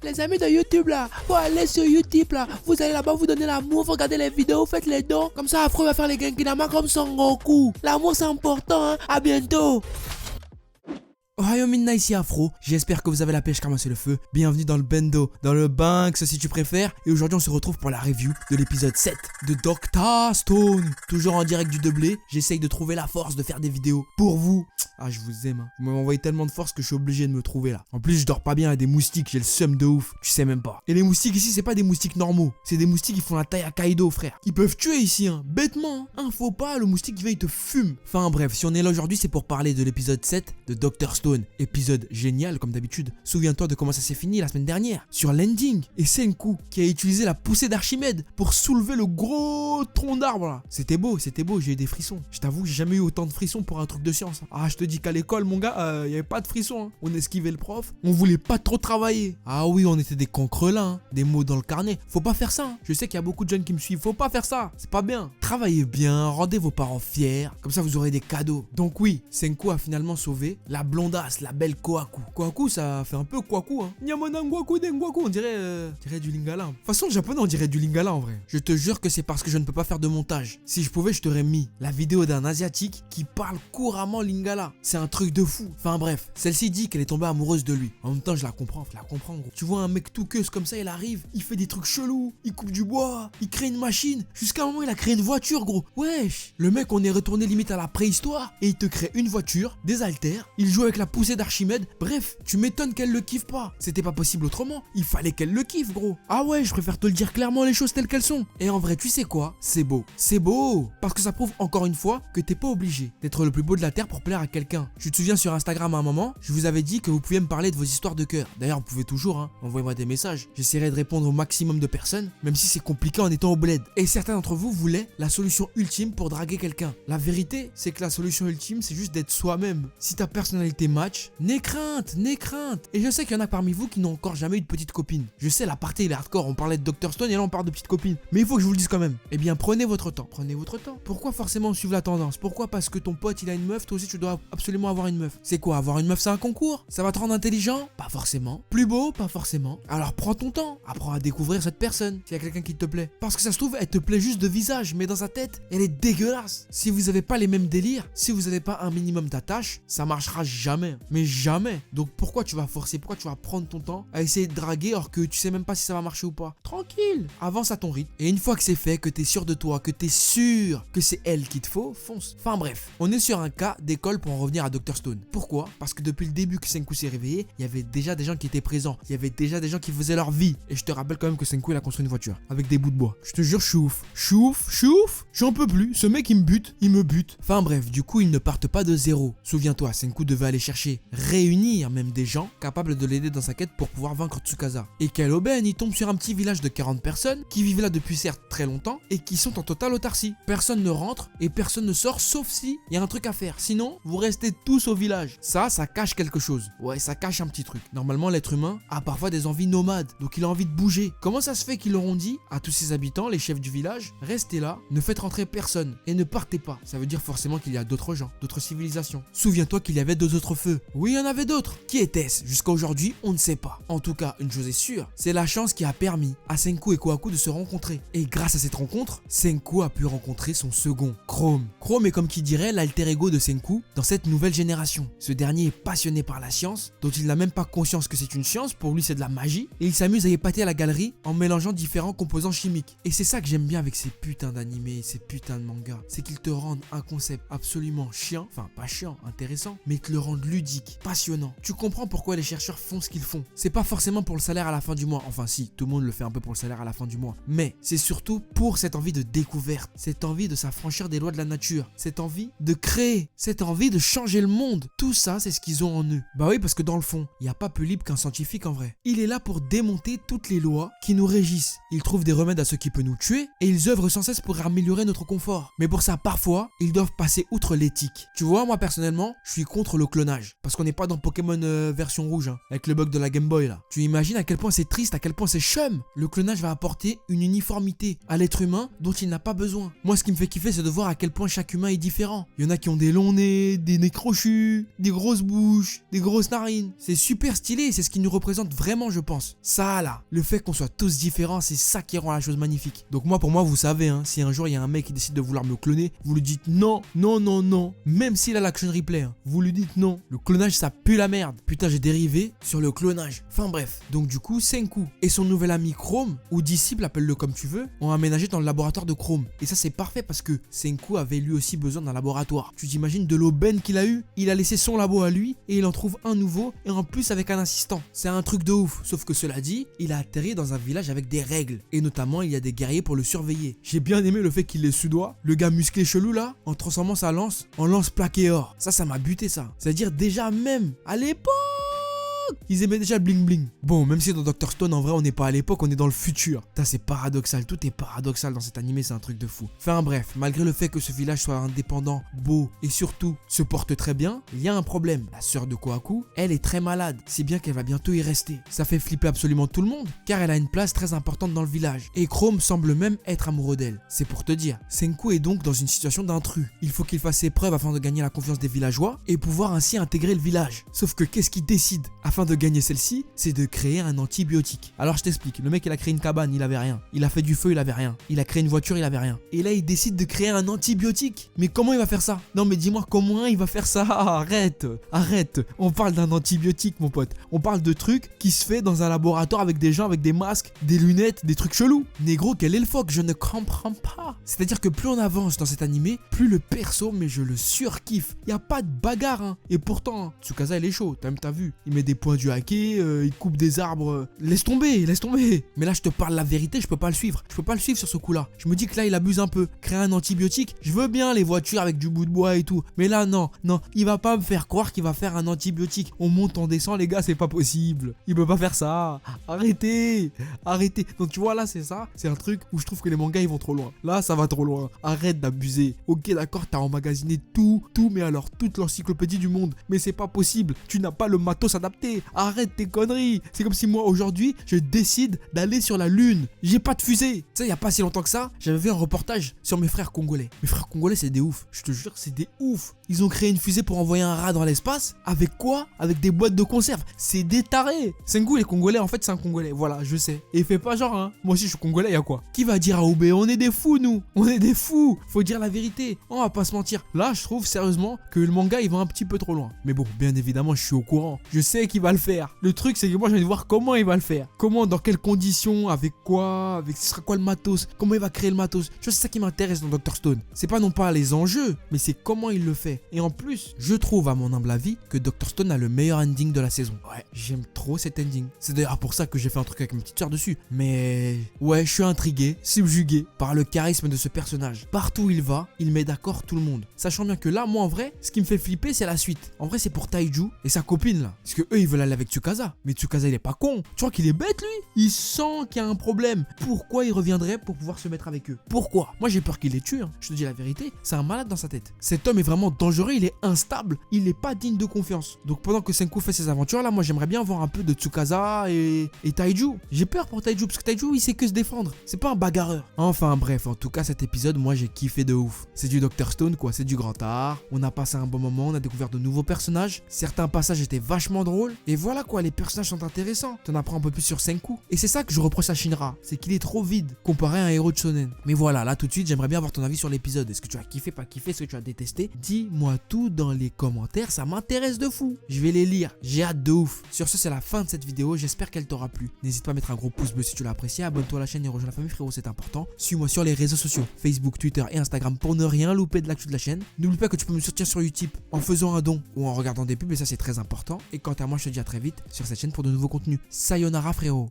Les amis de YouTube là, faut aller sur YouTube là. Vous allez là-bas, vous donnez l'amour, vous regardez les vidéos, faites les dons. Comme ça, Afro va faire les Genkinama comme Son Goku. L'amour c'est important, hein. À bientôt. Ohio Minna ici Afro, j'espère que vous avez la pêche car moi c'est le feu. Bienvenue dans le Bendo, dans le Banks si tu préfères. Et aujourd'hui on se retrouve pour la review de l'épisode 7 de Dr Stone. Toujours en direct du Deblé, j'essaye de trouver la force de faire des vidéos pour vous. Ah je vous aime, hein. Vous m'avez envoyé tellement de force que je suis obligé de me trouver là. En plus je dors pas bien, il y a des moustiques, j'ai le seum de ouf, tu sais même pas. Et les moustiques ici c'est pas des moustiques normaux, c'est des moustiques qui font la taille à Kaido frère. Ils peuvent tuer ici, hein, bêtement, hein. Faut pas, le moustique qui vient il te fume. Enfin bref, si on est là aujourd'hui c'est pour parler de l'épisode 7 de Dr Stone. Épisode génial comme d'habitude. Souviens-toi de comment ça s'est fini la semaine dernière. Sur l'ending. Et Senku qui a utilisé la poussée d'Archimède pour soulever le gros tronc d'arbre là. C'était beau, j'ai eu des frissons. Je t'avoue, j'ai jamais eu autant de frissons pour un truc de science. Ah, je te dis qu'à l'école, mon gars, il y avait pas de frissons. Hein. On esquivait le prof. On voulait pas trop travailler. Ah oui, on était des cancrelins. Hein. Des mots dans le carnet. Faut pas faire ça. Hein. Je sais qu'il y a beaucoup de jeunes qui me suivent. Faut pas faire ça. C'est pas bien. Travaillez bien, rendez vos parents fiers. Comme ça, vous aurez des cadeaux. Donc oui, Senku a finalement sauvé la blondasse, la belle Kohaku. Kohaku, ça fait un peu Kwaku, hein. Nyamana Ngwaku Dengwaku, on dirait du Lingala. De toute façon, le japonais, on dirait du Lingala en vrai. Je te jure que c'est parce que je ne peux pas faire de montage. Si je pouvais, je t'aurais mis la vidéo d'un asiatique qui parle couramment Lingala. C'est un truc de fou. Enfin bref, celle-ci dit qu'elle est tombée amoureuse de lui. En même temps, je la comprends gros. Tu vois un mec tout queuse comme ça, il arrive, il fait des trucs chelous, il coupe du bois, il crée une machine. Jusqu'à un moment, il a créé une voiture, gros. Wesh, le mec, on est retourné limite à la préhistoire et il te crée une voiture, des haltères, il joue avec la poussée d'Archimède. Bref, tu m'étonnes qu'elle le kiffe pas. C'était pas possible autrement. Il fallait qu'elle le kiffe, gros. Ah ouais, je préfère te le dire clairement les choses telles qu'elles sont. Et en vrai, tu sais quoi? C'est beau. C'est beau. Parce que ça prouve encore une fois que t'es pas obligé d'être le plus beau de la terre pour plaire à quelqu'un. Tu te souviens sur Instagram à un moment, je vous avais dit que vous pouviez me parler de vos histoires de cœur. D'ailleurs, vous pouvez toujours, hein. Envoyez-moi des messages. J'essaierai de répondre au maximum de personnes, même si c'est compliqué en étant au bled. Et certains d'entre vous voulaient la solution ultime pour draguer quelqu'un. La vérité, c'est que la solution ultime, c'est juste d'être soi-même. Si ta personnalité match, n'aie crainte. Et je sais qu'il y en a parmi vous qui n'ont encore jamais eu de petite copine. Je sais, la partie il est hardcore, on parlait de Dr Stone et là on parle de petite copine. Mais il faut que je vous le dise quand même. Eh bien prenez votre temps. Pourquoi forcément suivre la tendance? Pourquoi parce que ton pote il a une meuf, toi aussi tu dois absolument avoir une meuf? C'est quoi, avoir une meuf c'est un concours? Ça va te rendre intelligent? Pas forcément. Plus beau? Pas forcément. Alors prends ton temps. Apprends à découvrir cette personne. S'il y a quelqu'un qui te plaît. Parce que ça se trouve, elle te plaît juste de visage, mais dans sa tête, elle est dégueulasse. Si vous avez pas les mêmes délires, si vous avez pas un minimum d'attache, ça marchera jamais. Mais jamais. Donc pourquoi tu vas forcer, pourquoi tu vas prendre ton temps à essayer de draguer alors que tu sais même pas si ça va marcher ou pas? Tranquille, avance à ton rythme. Et une fois que c'est fait, que t'es sûr de toi, que t'es sûr que c'est elle qu'il te faut, fonce. Enfin bref, on est sur un cas d'école pour en revenir à Dr Stone. Pourquoi? Parce que depuis le début que Senku s'est réveillé, il y avait déjà des gens qui étaient présents. Il y avait déjà des gens qui faisaient leur vie. Et je te rappelle quand même que Senku il a construit une voiture avec des bouts de bois. Je te jure, je suis ouf. J'en peux plus. Ce mec il me bute. Enfin bref, du coup ils ne partent pas de zéro. Souviens-toi, Senku devait aller chercher, réunir même des gens capables de l'aider dans sa quête pour pouvoir vaincre Tsukasa. Et quelle aubaine, il tombe sur un petit village de 40 personnes qui vivent là depuis certes très longtemps et qui sont en totale autarcie. Personne ne rentre et personne ne sort sauf si il y a un truc à faire. Sinon, vous restez tous au village. Ça cache quelque chose. Ouais, ça cache un petit truc. Normalement, l'être humain a parfois des envies nomades, donc il a envie de bouger. Comment ça se fait qu'ils leur ont dit à tous ses habitants, les chefs du village, restez là, ne faites rentrer personne et ne partez pas? Ça veut dire forcément qu'il y a d'autres gens, d'autres civilisations. Souviens-toi qu'il y avait deux autres feux. Oui, il y en avait d'autres. Qui était-ce? Jusqu'à aujourd'hui, on ne sait pas. En tout cas, une chose est sûre, c'est la chance qui a permis à Senku et Kohaku de se rencontrer. Et grâce à cette rencontre, Senku a pu rencontrer son second, Chrome. Chrome est comme qui dirait l'alter ego de Senku dans cette nouvelle génération. Ce dernier est passionné par la science, dont il n'a même pas conscience que c'est une science, pour lui c'est de la magie, et il s'amuse à épater à la galerie en mélangeant différents composants chimiques. Et c'est ça que j'aime bien avec ces putains d'animés, ces putains de mangas, c'est qu'ils te rendent un concept absolument chiant, enfin pas chiant, intéressant, mais ils te le rendent ludique, passionnant. Tu comprends pourquoi les chercheurs font ce qu'ils font. C'est pas forcément pour le salaire à la fin du mois, enfin si, tout le monde le fait un peu pour le salaire à la fin du mois, mais c'est surtout pour cette envie de découverte, cette envie de s'affranchir des lois de la nature, cette envie de créer, cette envie de changer le monde. Tout ça, c'est ce qu'ils ont en eux. Bah oui, parce que dans le fond, il n'y a pas plus libre qu'un scientifique en vrai. Il est là pour démonter toutes les lois qui nous régissent. Il trouve des remèdes à ce qui peut nous tuer et ils œuvrent sans cesse pour améliorer notre confort. Mais pour ça, parfois, ils doivent passer outre l'éthique. Tu vois, moi personnellement, je suis contre le clonage. Parce qu'on n'est pas dans Pokémon version rouge, hein, avec le bug de la Game Boy là. Tu imagines à quel point c'est triste, à quel point c'est chum. Le clonage va apporter une uniformité à l'être humain dont il n'a pas besoin. Moi, ce qui me fait kiffer, c'est de voir à quel point chaque humain est différent. Il y en a qui ont des longs nez, des des nez crochus, des grosses bouches, des grosses narines. C'est super stylé, c'est ce qui nous représente vraiment, je pense. Ça là, le fait qu'on soit tous différents, c'est ça qui rend la chose magnifique. Donc moi, pour moi, vous savez, hein, si un jour il y a un mec qui décide de vouloir me cloner, vous lui dites non, non, non, non. Même s'il a l'action replay, hein, vous lui dites non. Le clonage, ça pue la merde. Putain, j'ai dérivé sur le clonage. Enfin bref. Donc du coup, Senku et son nouvel ami Chrome, ou disciple, appelle-le comme tu veux, ont aménagé dans le laboratoire de Chrome. Et ça, c'est parfait parce que Senku avait lui aussi besoin d'un laboratoire. Tu t'imagines de l'aubaine qu'il a eu? Il a laissé son labo à lui et il en trouve un nouveau et en plus avec un assistant. C'est un truc de ouf. Sauf que cela dit, il a atterri dans un village avec des règles. Et notamment, il y a des guerriers pour le surveiller. J'ai bien aimé le fait qu'il est suédois. Le gars musclé chelou là, en transformant sa lance en lance plaqué or. Ça m'a buté ça. C'est-à-dire déjà même à l'époque, ils aimaient déjà le bling bling. Bon, même si dans Dr Stone, en vrai, on n'est pas à l'époque, on est dans le futur. Putain, c'est paradoxal. Tout est paradoxal dans cet animé, c'est un truc de fou. Enfin bref, malgré le fait que ce village soit indépendant, beau et surtout se porte très bien, il y a un problème. La sœur de Kohaku, elle est très malade, si bien qu'elle va bientôt y rester. Ça fait flipper absolument tout le monde, car elle a une place très importante dans le village. Et Chrome semble même être amoureux d'elle. C'est pour te dire. Senku est donc dans une situation d'intrus. Il faut qu'il fasse ses preuves afin de gagner la confiance des villageois et pouvoir ainsi intégrer le village. Sauf que qu'est-ce qu'il décide? Afin de gagner celle-ci, c'est de créer un antibiotique. Alors je t'explique, le mec il a créé une cabane, il avait rien. Il a fait du feu, il avait rien. Il a créé une voiture, il avait rien. Et là il décide de créer un antibiotique. Mais comment il va faire ça? Non mais dis-moi comment il va faire ça? Arrête. On parle d'un antibiotique mon pote. On parle de trucs qui se fait dans un laboratoire avec des gens avec des masques, des lunettes, des trucs chelous. Négro, quel est le fuck? Je ne comprends pas. C'est-à-dire que plus on avance dans cet animé, plus le perso, mais je le surkiffe. Y a pas de bagarre hein. Et pourtant, Tsukasa il est chaud, t'as vu? Il met des points du hacker, il coupe des arbres. Laisse tomber. Mais là je te parle la vérité, je peux pas le suivre. Je peux pas le suivre sur ce coup-là. Je me dis que là il abuse un peu. Créer un antibiotique, je veux bien les voitures avec du bout de bois et tout. Mais là non, il va pas me faire croire qu'il va faire un antibiotique. On monte, on descend les gars, c'est pas possible. Il peut pas faire ça. Arrêtez. Donc tu vois là c'est ça, c'est un truc où je trouve que les mangas ils vont trop loin. Là ça va trop loin. Arrête d'abuser. Ok d'accord, t'as emmagasiné tout, mais alors toute l'encyclopédie du monde. Mais c'est pas possible. Tu n'as pas le matos adapté. Arrête tes conneries. C'est comme si moi aujourd'hui je décide d'aller sur la lune. J'ai pas de fusée. Tu sais, il y a pas si longtemps que ça, j'avais vu un reportage sur mes frères congolais. Mes frères congolais c'est des ouf. Je te jure c'est des ouf. Ils ont créé une fusée pour envoyer un rat dans l'espace. Avec quoi? Avec des boîtes de conserve. C'est des tarés. Senku il est congolais, en fait c'est un congolais. Voilà, je sais. Et il fait pas genre hein. Moi aussi je suis congolais, y'a quoi? Qui va dire à OB? On est des fous nous. On est des fous. Faut dire la vérité. On va pas se mentir. Là je trouve sérieusement que le manga il va un petit peu trop loin. Mais bon, bien évidemment je suis au courant. Je sais qu'il va le faire. Le truc c'est que moi j'ai envie de voir comment il va le faire. Comment, dans quelles conditions, avec quoi, avec ce sera quoi le matos, comment il va créer le matos. Tu vois, c'est ça qui m'intéresse dans Dr Stone. C'est pas non pas les enjeux, mais c'est comment il le fait. Et en plus, je trouve à mon humble avis que Dr Stone a le meilleur ending de la saison. Ouais, j'aime trop cet ending. C'est d'ailleurs pour ça que j'ai fait un truc avec ma petite soeur dessus. Mais ouais, je suis intrigué, subjugué par le charisme de ce personnage. Partout où il va, il met d'accord tout le monde. Sachant bien que là, moi en vrai, ce qui me fait flipper, c'est la suite. En vrai, c'est pour Taiju et sa copine là. Parce que eux, ils veulent aller avec Tsukasa. Mais Tsukasa, il est pas con. Tu vois qu'il est bête lui. Il sent qu'il y a un problème. Pourquoi il reviendrait pour pouvoir se mettre avec eux? Pourquoi? Moi j'ai peur qu'il les tue hein. Je te dis la vérité, c'est un malade dans sa tête. Cet homme est vraiment dangereux, il est instable, il est pas digne de confiance. Donc pendant que Senku fait ses aventures là, moi j'aimerais bien voir un peu de Tsukasa et Taiju. J'ai peur pour Taiju parce que Taiju il sait que se défendre. C'est pas un bagarreur. Enfin bref, en tout cas cet épisode moi j'ai kiffé de ouf. C'est du Dr Stone quoi, c'est du grand art. On a passé un bon moment, on a découvert de nouveaux personnages. Certains passages étaient vachement drôles. Et voilà quoi, les personnages sont intéressants. T'en apprends un peu plus sur Senku. Et c'est ça que je reproche à Shinra, c'est qu'il est trop vide comparé à un héros de shonen. Mais voilà, là tout de suite j'aimerais bien avoir ton avis sur l'épisode. Est-ce que tu as kiffé, pas kiffé, est-ce que tu as détesté? Dis-moi tout dans les commentaires, ça m'intéresse de fou. Je vais les lire, j'ai hâte de ouf. Sur ce c'est la fin de cette vidéo, j'espère qu'elle t'aura plu. N'hésite pas à mettre un gros pouce bleu si tu l'as apprécié, abonne-toi à la chaîne et rejoins la famille frérot, c'est important. Suis-moi sur les réseaux sociaux, Facebook, Twitter et Instagram pour ne rien louper de l'actu de la chaîne. N'oublie pas que tu peux me soutenir sur YouTube en faisant un don ou en regardant des pubs et ça c'est très important. Et quant à moi je te dis à très vite sur cette chaîne pour de nouveaux contenus. Sayonara frérot.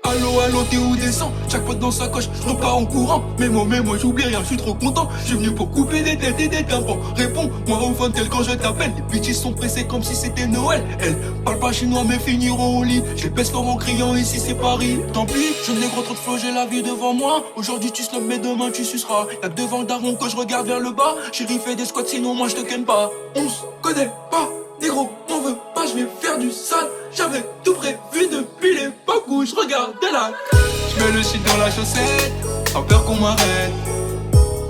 Allo, t'es où descends? Chaque pote dans sa coche, je repars en courant. Mais moi j'oublie rien, je suis trop content. Je suis venu pour couper des têtes et des tympans. Réponds-moi au phone tel quand je t'appelle. Les bitches sont pressées comme si c'était Noël. Elles parlent pas chinois mais finiront au lit. Je les baisse fort en criant ici c'est Paris. Tant pis, je n'ai gros trop de flow, j'ai la vie devant moi. Aujourd'hui tu slopes mais demain tu suceras. Y'a que devant le daron que je regarde vers le bas. Chérie fais des squats sinon moi je te ken pas. On se connaît pas, négro, m'en veux pas, je vais faire du sale. J'avais tout prévu depuis l'époque où je regardais la. Je mets le shit dans la chaussette, sans peur qu'on m'arrête.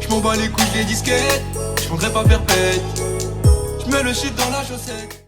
Je m'en bats les couilles des disquettes, je prendrai pas perpète. J'mets le shit dans la chaussette.